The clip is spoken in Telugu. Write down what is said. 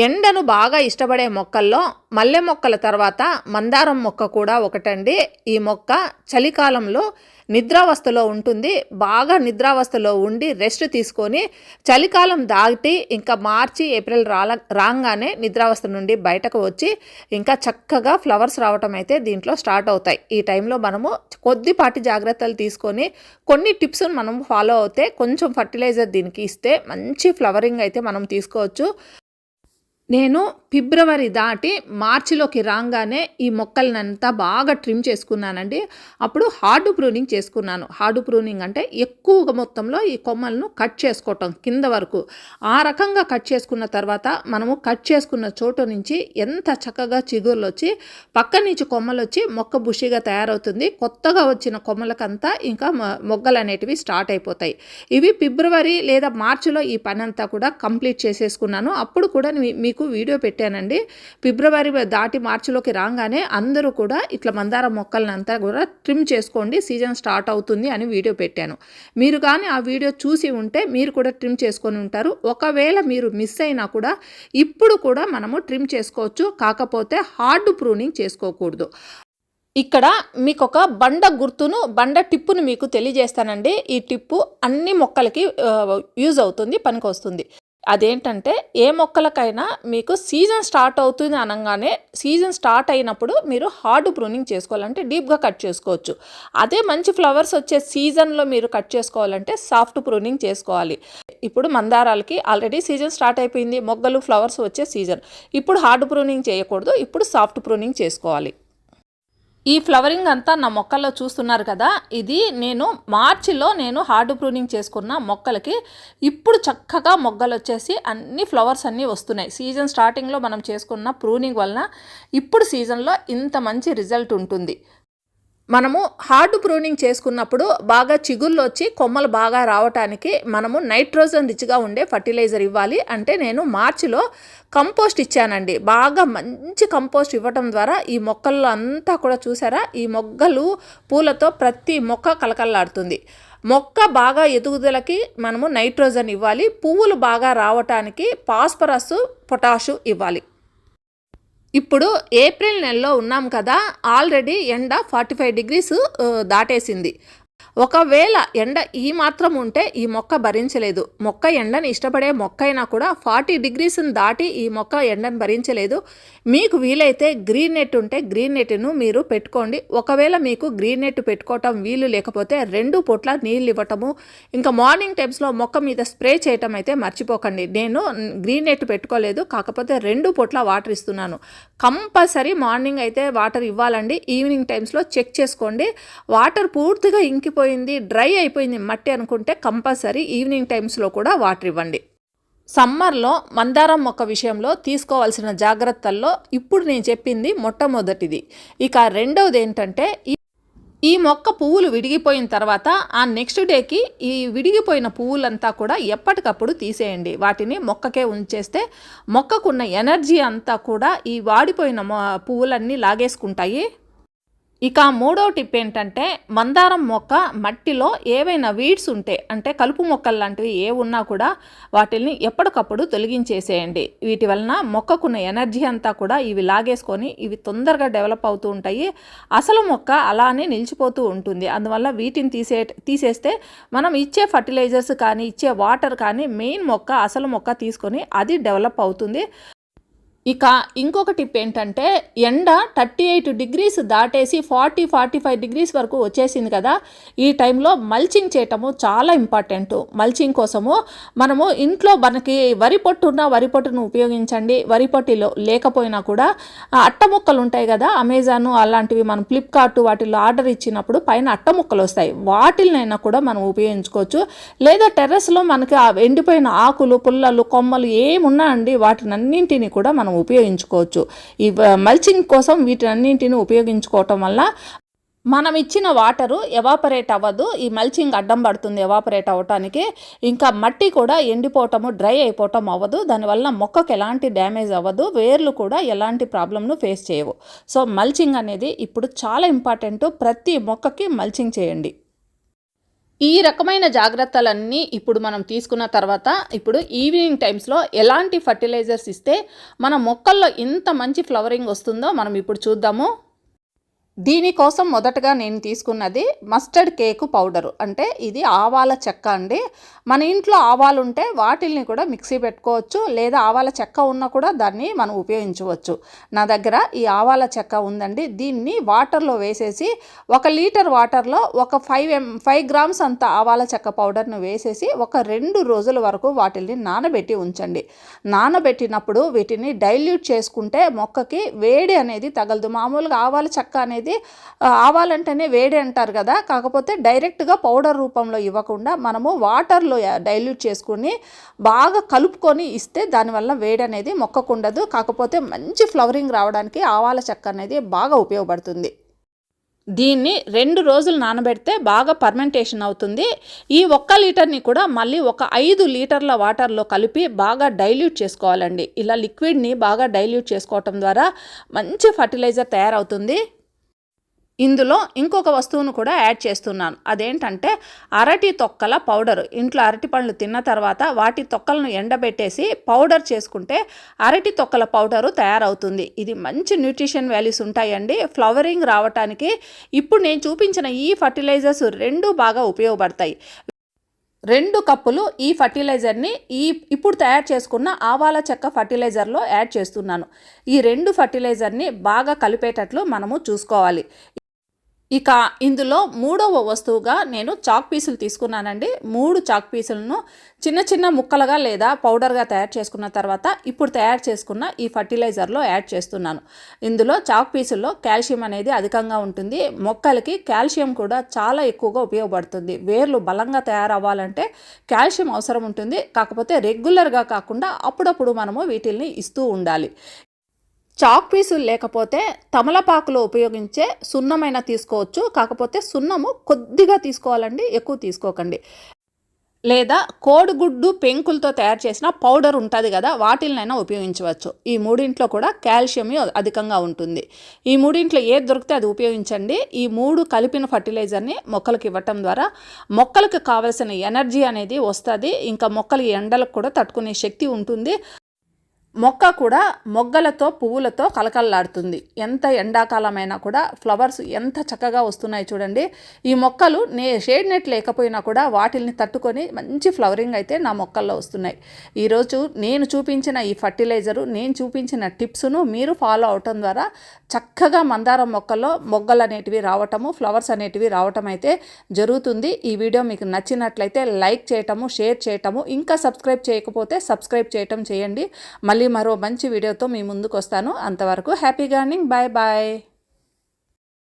ఎండను బాగా ఇష్టపడే మొక్కల్లో మల్లె మొక్కల తర్వాత మందారం మొక్క కూడా ఒకటండి. ఈ మొక్క చలికాలంలో నిద్రావస్థలో ఉంటుంది. బాగా నిద్రావస్థలో ఉండి రెస్ట్ తీసుకొని చలికాలం దాటి ఇంకా మార్చి ఏప్రిల్ రాగానే నిద్రావస్థ నుండి బయటకు వచ్చి ఇంకా చక్కగా ఫ్లవర్స్ రావటం అయితే దీంట్లో స్టార్ట్ అవుతాయి. ఈ టైంలో మనము కొద్దిపాటి జాగ్రత్తలు తీసుకొని కొన్ని టిప్స్ను మనం ఫాలో అవుతే కొంచెం ఫర్టిలైజర్ దీనికి ఇస్తే మంచి ఫ్లవరింగ్ అయితే మనం తీసుకోవచ్చు. నేను ఫిబ్రవరి దాటి మార్చిలోకి రాగానే ఈ మొక్కలనంతా బాగా ట్రిమ్ చేసుకున్నానండి. అప్పుడు హార్డ్ ప్రూనింగ్ చేసుకున్నాను. హార్డ్ ప్రూనింగ్ అంటే ఎక్కువగా మొత్తంలో ఈ కొమ్మలను కట్ చేసుకోవటం కింద వరకు. ఆ రకంగా కట్ చేసుకున్న తర్వాత మనము కట్ చేసుకున్న చోటు నుంచి ఎంత చక్కగా చిగుర్లు వచ్చి పక్క నుంచి కొమ్మలు వచ్చి మొక్క బుషిగా తయారవుతుంది. కొత్తగా వచ్చిన కొమ్మలకంతా ఇంకా మొగ్గలు అనేటివి స్టార్ట్ అయిపోతాయి. ఇవి ఫిబ్రవరి లేదా మార్చిలో ఈ పని అంతా కూడా కంప్లీట్ చేసేసుకున్నాను. అప్పుడు కూడా మీకు వీడియో పెట్టానండి. ఫిబ్రవరి దాటి మార్చిలోకి రాగానే అందరూ కూడా ఇట్లా మందార మొక్కలనంతా కూడా ట్రిమ్ చేసుకోండి, సీజన్ స్టార్ట్ అవుతుంది అని వీడియో పెట్టాను. మీరు కానీ ఆ వీడియో చూసి ఉంటే మీరు కూడా ట్రిమ్ చేసుకొని ఉంటారు. ఒకవేళ మీరు మిస్ అయినా కూడా ఇప్పుడు కూడా మనము ట్రిమ్ చేసుకోవచ్చు. కాకపోతే హార్డ్ ప్రూనింగ్ చేసుకోకూడదు. ఇక్కడ మీకు ఒక బండ టిప్పును మీకు తెలియజేస్తానండి. ఈ టిప్పు అన్ని మొక్కలకి యూజ్ అవుతుంది, పనికొస్తుంది. అదేంటంటే ఏ మొక్కలకైనా మీకు సీజన్ స్టార్ట్ అవుతుంది అనగానే సీజన్ స్టార్ట్ అయినప్పుడు మీరు హార్డ్ ప్రూనింగ్ చేసుకోవాలంటే డీప్గా కట్ చేసుకోవచ్చు. అదే మంచి ఫ్లవర్స్ వచ్చే సీజన్లో మీరు కట్ చేసుకోవాలంటే సాఫ్ట్ ప్రూనింగ్ చేసుకోవాలి. ఇప్పుడు మందారాలకి ఆల్రెడీ సీజన్ స్టార్ట్ అయిపోయింది, మొగ్గలు ఫ్లవర్స్ వచ్చే సీజన్. ఇప్పుడు హార్డ్ ప్రూనింగ్ చేయకూడదు, ఇప్పుడు సాఫ్ట్ ప్రూనింగ్ చేసుకోవాలి. ఈ ఫ్లవరింగ్ అంతా నా మొక్కల్లో చూస్తున్నారు కదా, ఇది నేను మార్చిలో హార్డ్ ప్రూనింగ్ చేసుకున్న మొక్కలకి ఇప్పుడు చక్కగా మొగ్గలు వచ్చేసి అన్ని ఫ్లవర్స్ అన్నీ వస్తున్నాయి. సీజన్ స్టార్టింగ్లో మనం చేసుకున్న ప్రూనింగ్ వలన ఇప్పుడు సీజన్లో ఇంత మంచి రిజల్ట్ ఉంటుంది. మనము హార్డ్ ప్రూనింగ్ చేసుకున్నప్పుడు బాగా చిగుళ్ళు వచ్చి కొమ్మలు బాగా రావటానికి మనము నైట్రోజన్ రిచ్గా ఉండే ఫర్టిలైజర్ ఇవ్వాలి. అంటే నేను మార్చిలో కంపోస్ట్ ఇచ్చానండి. బాగా మంచి కంపోస్ట్ ఇవ్వటం ద్వారా ఈ మొక్కల్లో అంతా కూడా చూసారా, ఈ మొగ్గలు పూలతో ప్రతి మొక్క కలకల్లాడుతుంది. మొక్క బాగా ఎదుగుదలకి మనము నైట్రోజన్ ఇవ్వాలి. పువ్వులు బాగా రావటానికి ఫాస్ఫరస్, పొటాషు ఇవ్వాలి. ఇప్పుడు ఏప్రిల్ నెలలో ఉన్నాం కదా, ఆల్రెడీ ఎండ 45 degrees దాటేసింది. ఒకవేళ ఎండ ఈ మాత్రం ఉంటే ఈ మొక్క భరించలేదు. మొక్క ఎండని ఇష్టపడే మొక్క అయినా కూడా 40 degrees దాటి ఈ మొక్క ఎండను భరించలేదు. మీకు వీలైతే గ్రీన్ నెట్ ఉంటే గ్రీన్ నెట్ను మీరు పెట్టుకోండి. ఒకవేళ మీకు గ్రీన్ నెట్ పెట్టుకోవటం వీలు లేకపోతే 2 పూట్ల నీళ్ళు ఇవ్వటము, ఇంకా మార్నింగ్ టైమ్స్లో మొక్క మీద స్ప్రే చేయటం అయితే మర్చిపోకండి. నేను గ్రీన్ నెట్ పెట్టుకోలేదు, కాకపోతే 2 పూట్ల వాటర్ ఇస్తున్నాను. కంపల్సరీ మార్నింగ్ అయితే వాటర్ ఇవ్వాలండి. ఈవినింగ్ టైమ్స్లో చెక్ చేసుకోండి. వాటర్ పూర్తిగా ఇంకిపోయింది, డ్రై అయిపోయింది మట్టి అనుకుంటే కంపల్సరీ ఈవినింగ్ టైమ్స్లో కూడా వాటర్ ఇవ్వండి. సమ్మర్లో మందారం మొక్క విషయంలో తీసుకోవాల్సిన జాగ్రత్తల్లో ఇప్పుడు నేను చెప్పింది మొట్టమొదటిది. ఇక రెండవది ఏంటంటే ఈ మొక్క పువ్వులు విడిగిపోయిన తర్వాత ఆ నెక్స్ట్ డేకి ఈ విడిగిపోయిన పువ్వులంతా కూడా ఎప్పటికప్పుడు తీసేయండి. వాటిని మొక్కకే ఉంచేస్తే మొక్కకున్న ఎనర్జీ అంతా కూడా ఈ వాడిపోయిన పువ్వులన్నీ లాగేసుకుంటాయి. ఇక మూడో టిప్ ఏంటంటే మందారం మొక్క మట్టిలో ఏవైనా వీడ్స్ ఉంటే అంటే కలుపు మొక్కలు లాంటివి ఏ ఉన్నా కూడా వాటిని ఎప్పటికప్పుడు తొలగించేసేయండి. వీటి వలన మొక్కకున్న ఎనర్జీ అంతా కూడా ఇవి లాగేసుకొని ఇవి తొందరగా డెవలప్ అవుతూ ఉంటాయి. అసలు మొక్క అలానే నిలిచిపోతూ ఉంటుంది. అందువల్ల వీటిని తీసేస్తే మనం ఇచ్చే ఫర్టిలైజర్స్ కానీ ఇచ్చే వాటర్ కానీ మెయిన్ మొక్క అసలు మొక్క తీసుకొని అది డెవలప్ అవుతుంది. ఇక ఇంకొక టిప్ ఏంటంటే ఎండ 38 degrees దాటేసి 40-45 degrees వరకు వచ్చేసింది కదా, ఈ టైంలో మల్చింగ్ చేయటము చాలా ఇంపార్టెంట్. మల్చింగ్ కోసము మనము ఇంట్లో మనకి వరి పొట్టు ఉన్న వరి పొట్టును ఉపయోగించండి. వరి పొట్టులో లేకపోయినా కూడా అట్ట ముక్కలు ఉంటాయి కదా, అమెజాన్ అలాంటివి మనం ఫ్లిప్కార్ట్ వాటిల్లో ఆర్డర్ ఇచ్చినప్పుడు పైన అట్ట ముక్కలు వస్తాయి, వాటినైనా కూడా మనం ఉపయోగించుకోవచ్చు. లేదా టెర్రస్లో మనకి ఎండిపోయిన ఆకులు, పుల్లలు, కొమ్మలు ఏమున్నా అండి వాటినన్నింటినీ కూడా మనం ఉపయోగించుకోవచ్చు. ఈ మల్చింగ్ కోసం వీటన్నింటిని ఉపయోగించుకోవటం వల్ల మనం ఇచ్చిన వాటరు ఎవాపరేట్ అవ్వదు. ఈ మల్చింగ్ అడ్డం పడుతుంది ఎవాపరేట్ అవ్వటానికి. ఇంకా మట్టి కూడా ఎండిపోవటము, డ్రై అయిపోవటం అవ్వదు. దానివల్ల మొక్కకు ఎలాంటి డ్యామేజ్ అవ్వదు, వేర్లు కూడా ఎలాంటి ప్రాబ్లంను ఫేస్ చేయవు. సో మల్చింగ్ అనేది ఇప్పుడు చాలా ఇంపార్టెంట్. ప్రతి మొక్కకి మల్చింగ్ చేయండి. ఈ రకమైన జాగ్రత్తలన్నీ ఇప్పుడు మనం తీసుకున్న తర్వాత ఇప్పుడు ఈవినింగ్ టైమ్స్లో ఎలాంటి ఫర్టిలైజర్స్ ఇస్తే మన మొక్కల్లో ఇంత మంచి ఫ్లవరింగ్ వస్తుందో మనం ఇప్పుడు చూద్దాము. దీనికోసం మొదటగా నేను తీసుకున్నది మస్టర్డ్ కేకు పౌడరు, అంటే ఇది ఆవాల చెక్క అండి. మన ఇంట్లో ఆవాలు ఉంటే వాటిల్ని కూడా మిక్సీ పెట్టుకోవచ్చు, లేదా ఆవాల చెక్క ఉన్నా కూడా దాన్ని మనం ఉపయోగించవచ్చు. నా దగ్గర ఈ ఆవాల చెక్క ఉందండి. దీన్ని వాటర్లో వేసేసి 1 లీటర్ వాటర్లో ఒక 5 గ్రామ్స్ అంత ఆవాల చెక్క పౌడర్ను వేసేసి ఒక 2 రోజుల వరకు వాటిల్ని నానబెట్టి ఉంచండి. నానబెట్టినప్పుడు వీటిని డైల్యూట్ చేసుకుంటే మొక్కకి వేడి అనేది తగలదు. మామూలుగా ఆవాల చెక్క అనేది ఆవాలంటేనే వేడి అంటారు కదా, కాకపోతే డైరెక్ట్గా పౌడర్ రూపంలో ఇవ్వకుండా మనము వాటర్లో డైల్యూట్ చేసుకుని బాగా కలుపుకొని ఇస్తే దానివల్ల వేడి అనేది మొక్కకుండదు. కాకపోతే మంచి ఫ్లవరింగ్ రావడానికి ఆవాల చెక్క అనేది బాగా ఉపయోగపడుతుంది. దీన్ని 2 రోజులు నానబెడితే బాగా పర్మెంటేషన్ అవుతుంది. ఈ 1 లీటర్ని కూడా మళ్ళీ ఒక 5 లీటర్ల వాటర్లో కలిపి బాగా డైల్యూట్ చేసుకోవాలండి. ఇలా లిక్విడ్ని బాగా డైల్యూట్ చేసుకోవటం ద్వారా మంచి ఫర్టిలైజర్ తయారవుతుంది. ఇందులో ఇంకొక వస్తువును కూడా యాడ్ చేస్తున్నాను. అదేంటంటే అరటి తొక్కల పౌడరు. ఇంట్లో అరటి పండ్లు తిన్న తర్వాత వాటి తొక్కలను ఎండబెట్టేసి పౌడర్ చేసుకుంటే అరటి తొక్కల పౌడరు తయారవుతుంది. ఇది మంచి న్యూట్రిషన్ వాల్యూస్ ఉంటాయండి. ఫ్లవరింగ్ రావటానికి ఇప్పుడు నేను చూపించిన ఈ ఫర్టిలైజర్స్ 2 బాగా ఉపయోగపడతాయి. 2 కప్పులు ఈ ఫర్టిలైజర్ని ఇప్పుడు తయారు చేసుకున్న ఆవాల చెక్క ఫర్టిలైజర్లో యాడ్ చేస్తున్నాను. ఈ 2 ఫర్టిలైజర్ని బాగా కలిపేటట్లు మనము చూసుకోవాలి. ఇక ఇందులో 3వ వస్తువుగా నేను చాక్ పీసులు తీసుకున్నానండి. 3 చాక్ పీసులను చిన్న చిన్న ముక్కలుగా లేదా పౌడర్గా తయారు చేసుకున్న తర్వాత ఇప్పుడు తయారు చేసుకున్న ఈ ఫర్టిలైజర్లో యాడ్ చేస్తున్నాను. ఇందులో చాక్ పీసుల్లో కాల్షియం అనేది అధికంగా ఉంటుంది. మొక్కలకి కాల్షియం కూడా చాలా ఎక్కువగా ఉపయోగపడుతుంది. వేర్లు బలంగా తయారవ్వాలంటే కాల్షియం అవసరం ఉంటుంది. కాకపోతే రెగ్యులర్గా కాకుండా అప్పుడప్పుడు మనము వీటిల్ని ఇస్తూ ఉండాలి. చాక్ పీసులు లేకపోతే తమలపాకులో ఉపయోగించే సున్నమైనా తీసుకోవచ్చు. కాకపోతే సున్నము కొద్దిగా తీసుకోవాలండి, ఎక్కువ తీసుకోకండి. లేదా కోడిగుడ్డు పెంకులతో తయారు చేసిన పౌడర్ ఉంటుంది కదా, వాటిల్నైనా ఉపయోగించవచ్చు. ఈ 3 కూడా కాల్షియం అధికంగా ఉంటుంది. ఈ 3 ఏది దొరికితే అది ఉపయోగించండి. ఈ 3 కలిపిన ఫర్టిలైజర్ని మొక్కలకు ఇవ్వటం ద్వారా మొక్కలకు కావలసిన ఎనర్జీ అనేది వస్తుంది. ఇంకా మొక్కలు ఎండలకు కూడా తట్టుకునే శక్తి ఉంటుంది. మొక్క కూడా మొగ్గలతో పువ్వులతో కలకలలాడుతుంది. ఎంత ఎండాకాలమైనా కూడా ఫ్లవర్స్ ఎంత చక్కగా వస్తున్నాయి చూడండి. ఈ మొక్కలు షేడ్ నెట్ లేకపోయినా కూడా వాటిల్ని తట్టుకొని మంచి ఫ్లవరింగ్ అయితే నా మొక్కల్లో వస్తున్నాయి. ఈరోజు నేను చూపించిన ఈ ఫర్టిలైజరు, నేను చూపించిన టిప్స్ను మీరు ఫాలో అవటం ద్వారా చక్కగా మందారం మొక్కల్లో మొగ్గలు అనేటివి రావటము, ఫ్లవర్స్ అనేటివి రావటం అయితే జరుగుతుంది. ఈ వీడియో మీకు నచ్చినట్లయితే లైక్ చేయటము, షేర్ చేయటము, ఇంకా సబ్స్క్రైబ్ చేయకపోతే సబ్స్క్రైబ్ చేయటం చేయండి. మళ్ళీ మరో మంచి వీడియోతో మీ ముందుకు వస్తాను. అంతవరకు హ్యాపీ గార్డెనింగ్. Bye bye.